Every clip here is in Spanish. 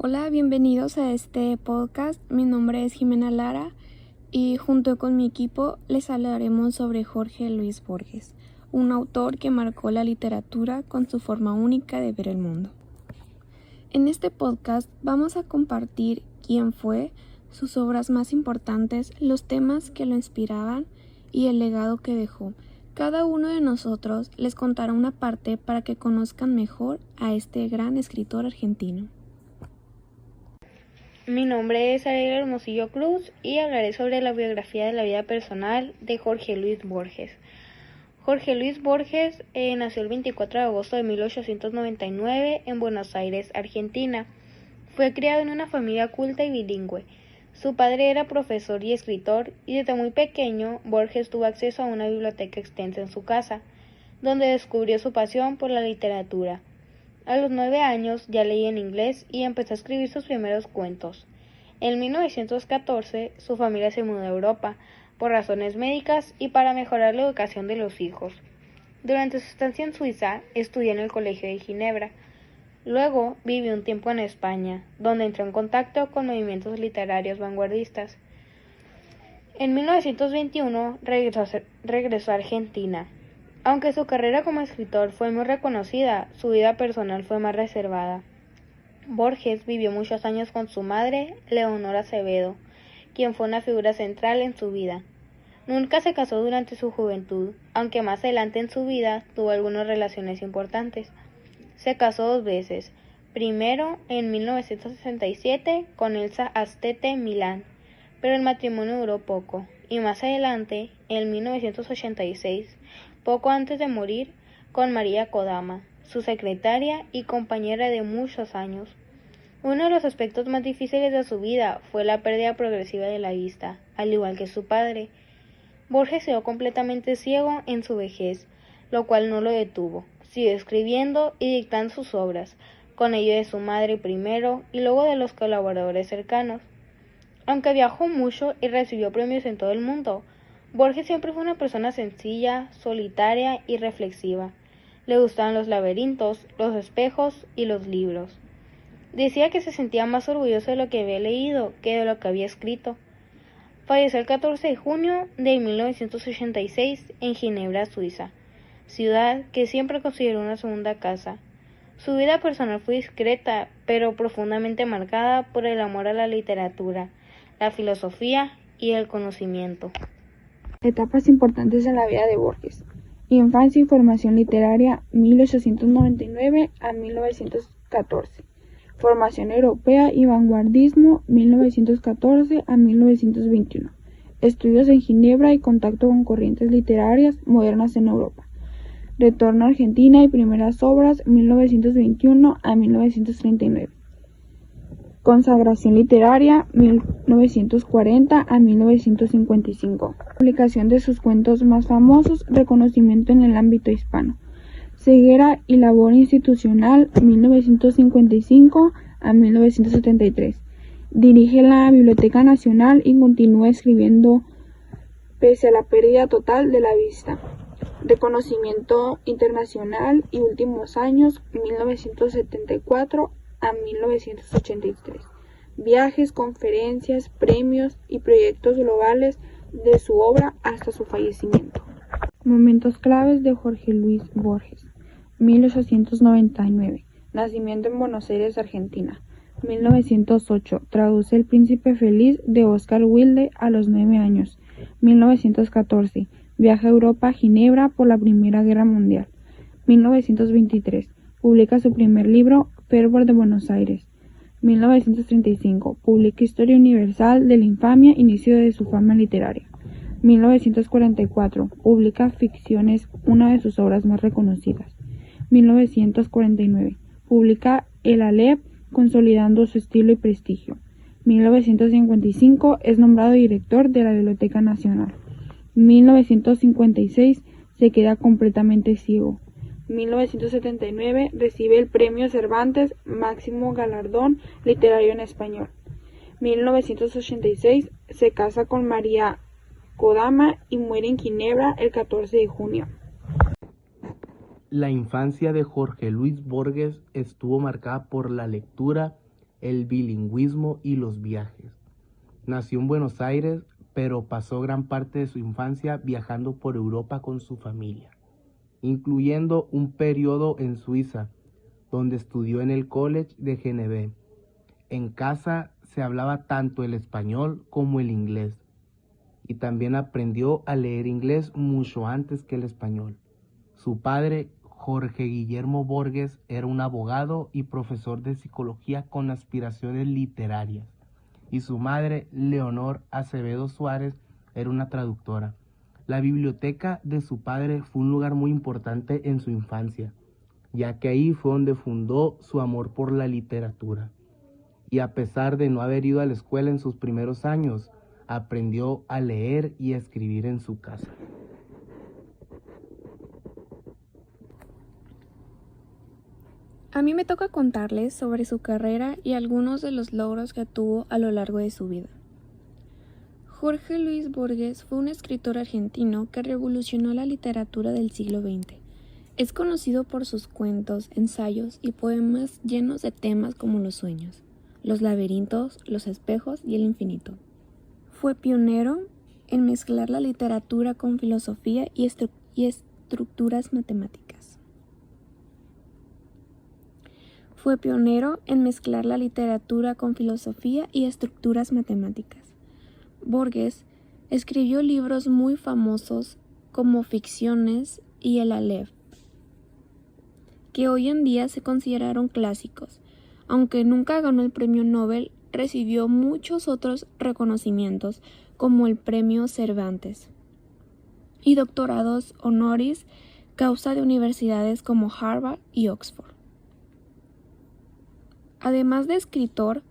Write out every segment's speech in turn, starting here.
Hola, bienvenidos a este podcast. Mi nombre es Jimena Lara y junto con mi equipo les hablaremos sobre Jorge Luis Borges, un autor que marcó la literatura con su forma única de ver el mundo. En este podcast vamos a compartir quién fue, sus obras más importantes, los temas que lo inspiraban y el legado que dejó. Cada uno de nosotros les contará una parte para que conozcan mejor a este gran escritor argentino. Mi nombre es Ariel Hermosillo Cruz y hablaré sobre la biografía de la vida personal de Jorge Luis Borges. Jorge Luis Borges nació el 24 de agosto de 1899 en Buenos Aires, Argentina. Fue criado en una familia culta y bilingüe. Su padre era profesor y escritor, y desde muy pequeño Borges tuvo acceso a una biblioteca extensa en su casa, donde descubrió su pasión por la literatura. A los 9 años ya leía en inglés y empezó a escribir sus primeros cuentos. En 1914 su familia se mudó a Europa por razones médicas y para mejorar la educación de los hijos. Durante su estancia en Suiza estudió en el Colegio de Ginebra. Luego vivió un tiempo en España, donde entró en contacto con movimientos literarios vanguardistas. En 1921 regresó a Argentina. Aunque su carrera como escritor fue muy reconocida, su vida personal fue más reservada. Borges vivió muchos años con su madre, Leonor Acevedo, quien fue una figura central en su vida. Nunca se casó durante su juventud, aunque más adelante en su vida tuvo algunas relaciones importantes. Se casó 2 veces, primero en 1967 con Elsa Astete Milán, pero el matrimonio duró poco, y más adelante, en 1986, poco antes de morir, con María Kodama, su secretaria y compañera de muchos años. Uno de los aspectos más difíciles de su vida fue la pérdida progresiva de la vista, al igual que su padre. Borges quedó completamente ciego en su vejez, lo cual no lo detuvo. Siguió escribiendo y dictando sus obras, con ayuda de su madre primero y luego de los colaboradores cercanos. Aunque viajó mucho y recibió premios en todo el mundo, Borges siempre fue una persona sencilla, solitaria y reflexiva. Le gustaban los laberintos, los espejos y los libros. Decía que se sentía más orgulloso de lo que había leído que de lo que había escrito. Falleció el 14 de junio de 1986 en Ginebra, Suiza, ciudad que siempre consideró una segunda casa. Su vida personal fue discreta, pero profundamente marcada por el amor a la literatura, la filosofía y el conocimiento. Etapas importantes en la vida de Borges. Infancia y formación literaria 1899 a 1914. Formación europea y vanguardismo 1914 a 1921. Estudios en Ginebra y contacto con corrientes literarias modernas en Europa. Retorno a Argentina y primeras obras 1921 a 1939. Consagración literaria 1940 a 1955. Publicación de sus cuentos más famosos, reconocimiento en el ámbito hispano. Ceguera y labor institucional 1955 a 1973. Dirige la Biblioteca Nacional y continúa escribiendo pese a la pérdida total de la vista. Reconocimiento internacional y últimos años 1974 a 1983. Viajes, conferencias, premios y proyectos globales de su obra hasta su fallecimiento. Momentos claves de Jorge Luis Borges. 1899. Nacimiento en Buenos Aires, Argentina. 1908. Traduce El Príncipe Feliz de Oscar Wilde a los 9 años. 1914. Viaja a Europa, Ginebra, por la Primera Guerra Mundial. 1923. Publica su primer libro, Fervor de Buenos Aires. 1935. Publica Historia Universal de la Infamia, inicio de su fama literaria. 1944. Publica Ficciones, una de sus obras más reconocidas. 1949. Publica El Aleph, consolidando su estilo y prestigio. 1955. Es nombrado director de la Biblioteca Nacional. 1956. Se queda completamente ciego. 1979 recibe el Premio Cervantes, máximo galardón literario en español. 1986 se casa con María Kodama y muere en Ginebra el 14 de junio. La infancia de Jorge Luis Borges estuvo marcada por la lectura el bilingüismo y los viajes. Nació en Buenos Aires, pero pasó gran parte de su infancia viajando por Europa con su familia, incluyendo un periodo en Suiza, donde estudió en el College de Geneve. En casa se hablaba tanto el español como el inglés, y también aprendió a leer inglés mucho antes que el español. Su padre, Jorge Guillermo Borges, era un abogado y profesor de psicología con aspiraciones literarias, y su madre, Leonor Acevedo Suárez, era una traductora. La biblioteca de su padre fue un lugar muy importante en su infancia, ya que ahí fue donde fundó su amor por la literatura. Y a pesar de no haber ido a la escuela en sus primeros años, aprendió a leer y a escribir en su casa. A mí me toca contarles sobre su carrera y algunos de los logros que tuvo a lo largo de su vida. Jorge Luis Borges fue un escritor argentino que revolucionó la literatura del siglo XX. Es conocido por sus cuentos, ensayos y poemas llenos de temas como los sueños, los laberintos, los espejos y el infinito. Fue pionero en mezclar la literatura con filosofía y estructuras matemáticas. Borges escribió libros muy famosos como Ficciones y El Aleph, que hoy en día se consideraron clásicos. Aunque nunca ganó el premio Nobel, recibió muchos otros reconocimientos como el premio Cervantes y doctorados honoris causa de universidades como Harvard y Oxford. Además de escritor,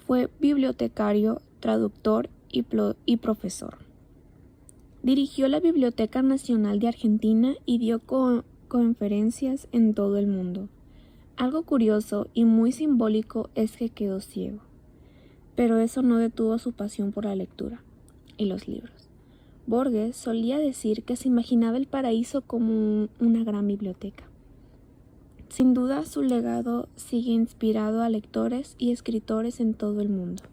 fue bibliotecario, traductor y profesor. Dirigió la Biblioteca Nacional de Argentina y dio conferencias en todo el mundo. Algo curioso y muy simbólico es que quedó ciego, pero eso no detuvo su pasión por la lectura y los libros. Borges solía decir que se imaginaba el paraíso como una gran biblioteca. Sin duda, su legado sigue inspirando a lectores y escritores en todo el mundo.